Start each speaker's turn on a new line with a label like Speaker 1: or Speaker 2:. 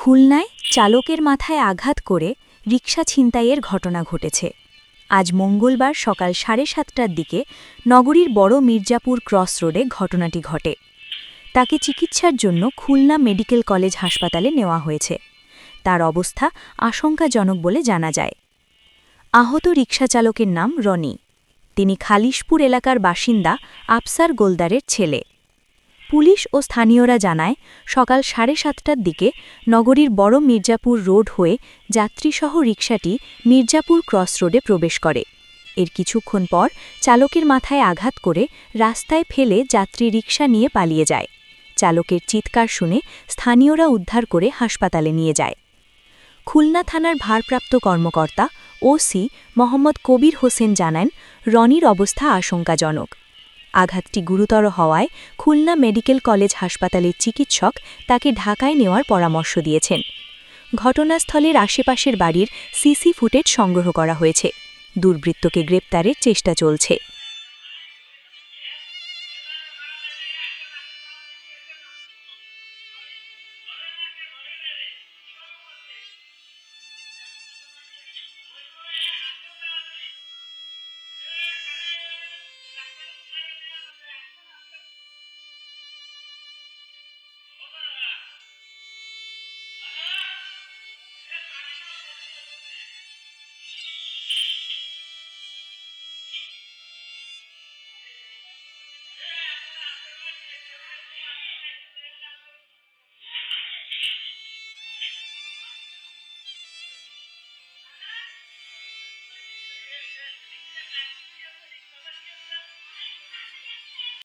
Speaker 1: খুলনায় চালকের মাথায় আঘাত করে রিকশা ছিনতাইয়ের ঘটনা ঘটেছে। আজ মঙ্গলবার সকাল 7:30টার দিকে নগরীর বড় মির্জাপুর ক্রস রোডে ঘটনাটি ঘটে। তাকে চিকিৎসার জন্য খুলনা মেডিকেল কলেজ হাসপাতালে নেওয়া হয়েছে। তার অবস্থা আশঙ্কাজনক বলে জানা যায়। আহত রিকশা চালকের নাম রনি। তিনি খালিশপুর এলাকার বাসিন্দা আফসার গোলদারের ছেলে। পুলিশ ও স্থানীয়রা জানায়, সকাল 7:30টার দিকে নগরীর বড় মির্জাপুর রোড হয়ে যাত্রীসহ রিকশাটি মির্জাপুর ক্রস রোডে প্রবেশ করে। এর কিছুক্ষণ পর চালকের মাথায় আঘাত করে রাস্তায় ফেলে যাত্রী রিকশা নিয়ে পালিয়ে যায়। চালকের চিৎকার শুনে স্থানীয়রা উদ্ধার করে হাসপাতালে নিয়ে যায়। খুলনা থানার ভারপ্রাপ্ত কর্মকর্তা ওসি মোহাম্মদ কবির হোসেন জানান, রনির অবস্থা আশঙ্কাজনক। আঘাতটি গুরুতর হওয়ায় খুলনা মেডিকেল কলেজ হাসপাতালের চিকিৎসক তাকে ঢাকায় নেওয়ার পরামর্শ দিয়েছেন। ঘটনাস্থলের আশেপাশের বাড়ির সিসি ফুটেজ সংগ্রহ করা হয়েছে। দুর্বৃত্তকে গ্রেপ্তারের চেষ্টা চলছে।